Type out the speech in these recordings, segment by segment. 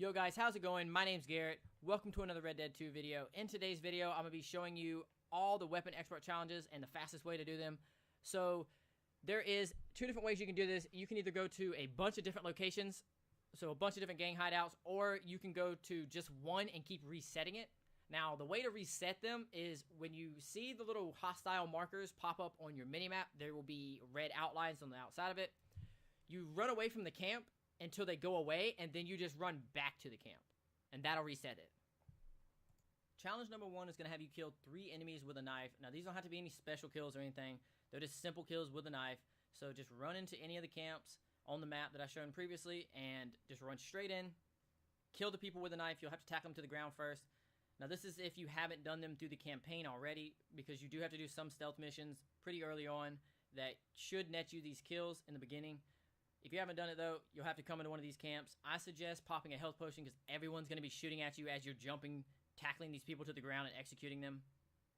Yo guys, how's it going? My name's Garrett. Welcome to another Red Dead 2 video. In today's video, I'm going to be showing you all the weapon export challenges and the fastest way to do them. So, there is two different ways you can do this. You can either go to a bunch of different locations, so a bunch of different gang hideouts, or you can go to just one and keep resetting it. Now, the way to reset them is when you see the little hostile markers pop up on your minimap, there will be red outlines on the outside of it. You run away from the camp until they go away, and then you just run back to the camp, and that'll reset it. Challenge number 1 is going to have you kill 3 enemies with a knife. Now, these don't have to be any special kills or anything. They're just simple kills with a knife. So just run into any of the camps on the map that I showed previously, and just run straight in, kill the people with a knife. You'll have to tackle them to the ground first. Now, this is if you haven't done them through the campaign already, because you do have to do some stealth missions pretty early on that should net you these kills in the beginning. If you haven't done it, though, you'll have to come into one of these camps. I suggest popping a health potion because everyone's going to be shooting at you as you're jumping, tackling these people to the ground and executing them.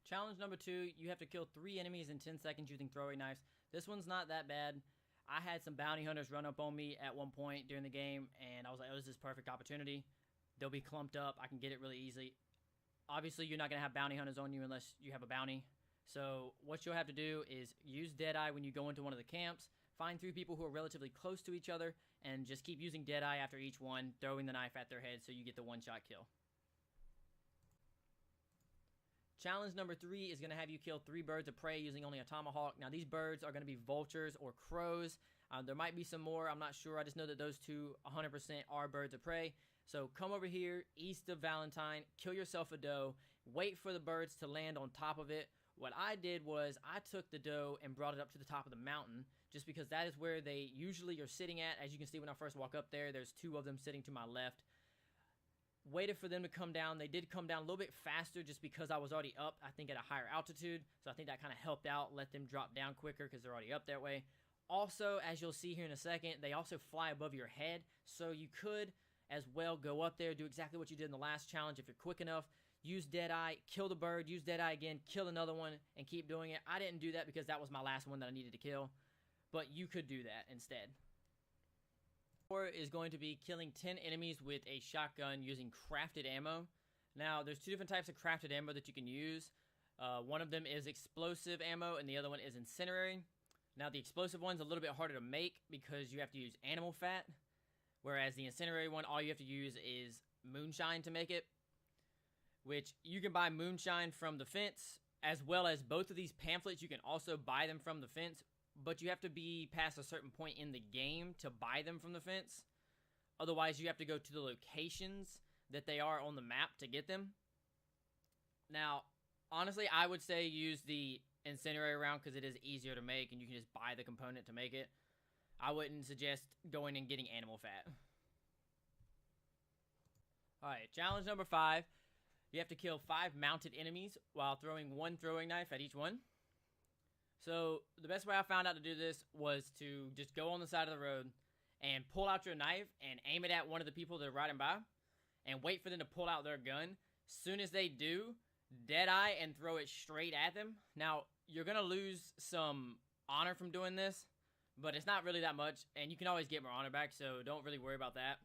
Challenge number 2, you have to kill 3 enemies in 10 seconds using throwing knives. This one's not that bad. I had some bounty hunters run up on me at one point during the game, and I was like, oh, this is perfect opportunity. They'll be clumped up. I can get it really easily. Obviously, you're not going to have bounty hunters on you unless you have a bounty. So what you'll have to do is use Deadeye when you go into one of the camps. Find 3 people who are relatively close to each other, and just keep using Deadeye after each one, throwing the knife at their head so you get the one-shot kill. Challenge number 3 is going to have you kill 3 birds of prey using only a tomahawk. Now, these birds are going to be vultures or crows. There might be some more. I'm not sure. I just know that those two 100% are birds of prey. So come over here, east of Valentine, kill yourself a doe, wait for the birds to land on top of it. What I did was I took the doe and brought it up to the top of the mountain, just because that is where they usually are sitting at. As you can see when I first walk up there, there's 2 of them sitting to my left. Waited for them to come down. They did come down a little bit faster just because I was already up, I think, at a higher altitude. So I think that kind of helped out, let them drop down quicker because they're already up that way. Also, as you'll see here in a second, they also fly above your head. So you could as well go up there, do exactly what you did in the last challenge if you're quick enough. Use Deadeye, kill the bird, use Deadeye again, kill another one, and keep doing it. I didn't do that because that was my last one that I needed to kill. But you could do that instead. 4 is going to be killing 10 enemies with a shotgun using crafted ammo. Now, there's 2 different types of crafted ammo that you can use. One of them is explosive ammo, and the other one is incendiary. Now, the explosive one's a little bit harder to make because you have to use animal fat, whereas the incendiary one, all you have to use is moonshine to make it, which you can buy moonshine from the fence, as well as both of these pamphlets. You can also buy them from the fence, but you have to be past a certain point in the game to buy them from the fence. Otherwise, you have to go to the locations that they are on the map to get them. Now, honestly, I would say use the incendiary round because it is easier to make and you can just buy the component to make it. I wouldn't suggest going and getting animal fat. Alright, challenge number 5. You have to kill 5 mounted enemies while throwing 1 throwing knife at each one. So, the best way I found out to do this was to just go on the side of the road and pull out your knife and aim it at one of the people that are riding by and wait for them to pull out their gun. Soon as they do, Deadeye and throw it straight at them. Now, you're going to lose some honor from doing this, but it's not really that much, and you can always get more honor back, so don't really worry about that.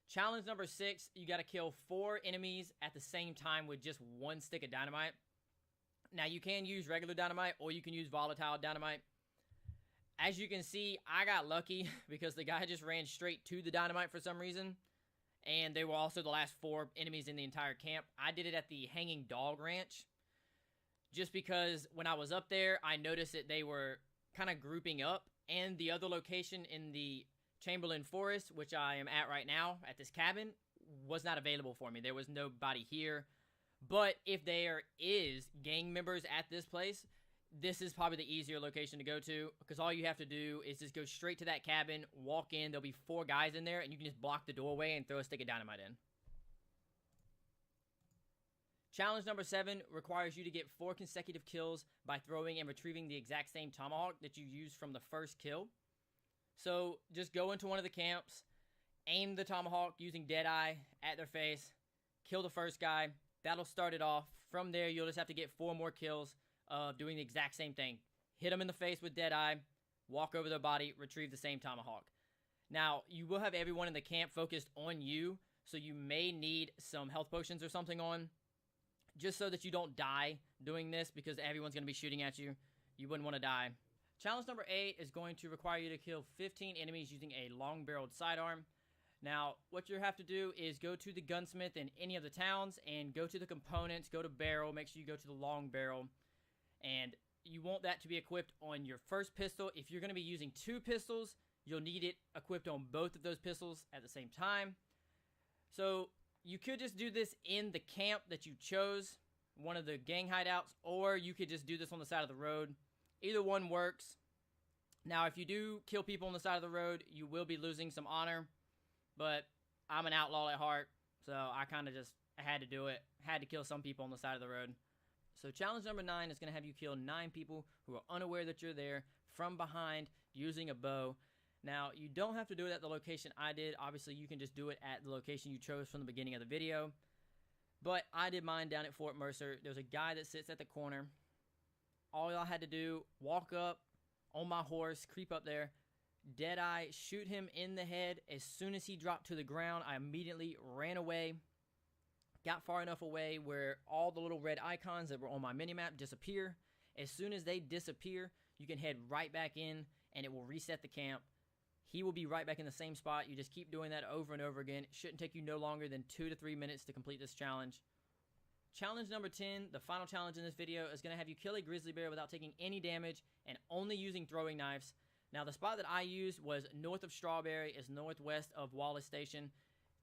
Challenge number 6, you got to kill 4 enemies at the same time with just 1 stick of dynamite. Now, you can use regular dynamite, or you can use volatile dynamite. As you can see, I got lucky because the guy just ran straight to the dynamite for some reason, and they were also the last 4 enemies in the entire camp. I did it at the Hanging Dog Ranch, just because when I was up there, I noticed that they were kind of grouping up, and the other location in the Chamberlain Forest, which I am at right now, at this cabin, was not available for me. There was nobody here. But if there is gang members at this place, this is probably the easier location to go to, because all you have to do is just go straight to that cabin, walk in, there'll be 4 guys in there, and you can just block the doorway and throw a stick of dynamite in. Challenge number 7 requires you to get 4 consecutive kills by throwing and retrieving the exact same tomahawk that you used from the first kill. So, just go into one of the camps, aim the tomahawk using Deadeye at their face, kill the first guy. That'll start it off. From there, you'll just have to get 4 more kills doing the exact same thing. Hit them in the face with Deadeye, walk over their body, retrieve the same tomahawk. Now, you will have everyone in the camp focused on you, so you may need some health potions or something on, just so that you don't die doing this, because everyone's going to be shooting at you. You wouldn't want to die. Challenge number 8 is going to require you to kill 15 enemies using a long-barreled sidearm. Now, what you have to do is go to the gunsmith in any of the towns and go to the components, go to barrel, make sure you go to the long barrel, and you want that to be equipped on your first pistol. If you're going to be using 2 pistols, you'll need it equipped on both of those pistols at the same time. So you could just do this in the camp that you chose, one of the gang hideouts, or you could just do this on the side of the road. Either one works. Now, if you do kill people on the side of the road, you will be losing some honor, but I'm an outlaw at heart, so I kind of just had to do it. Had to kill some people on the side of the road. So challenge number 9 is going to have you kill 9 people who are unaware that you're there from behind using a bow. Now, you don't have to do it at the location I did. Obviously, you can just do it at the location you chose from the beginning of the video. But I did mine down at Fort Mercer. There's a guy that sits at the corner. All y'all had to do, walk up on my horse, creep up there, deadeye, shoot him in the head. As soon as he dropped to the ground, I immediately ran away. Got far enough away where all the little red icons that were on my minimap disappear. As soon as they disappear, you can head right back in and it will reset the camp. He will be right back in the same spot. You just keep doing that over and over again. It shouldn't take you no longer than 2 to 3 minutes to complete this challenge. Challenge number 10, the final challenge in this video, is going to have you kill a grizzly bear without taking any damage and only using throwing knives. Now, the spot that I used was north of Strawberry, is northwest of Wallace Station,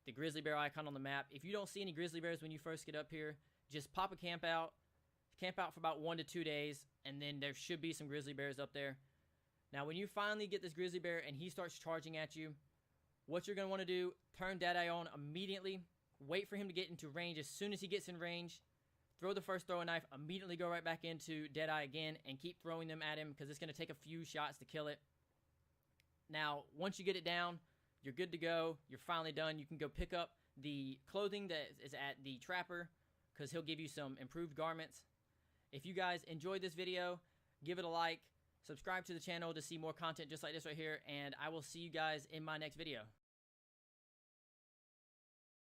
the grizzly bear icon on the map. If you don't see any grizzly bears when you first get up here, just pop a camp out for about 1 to 2 days, and then there should be some grizzly bears up there. Now, when you finally get this grizzly bear and he starts charging at you, what you're going to want to do, turn Deadeye on immediately, wait for him to get into range. As soon as he gets in range, throw the first throwing knife, immediately go right back into Deadeye again, and keep throwing them at him because it's going to take a few shots to kill it. Now, once you get it down, you're good to go. You're finally done. You can go pick up the clothing that is at the trapper because he'll give you some improved garments. If you guys enjoyed this video, give it a like. Subscribe to the channel to see more content just like this right here, and I will see you guys in my next video.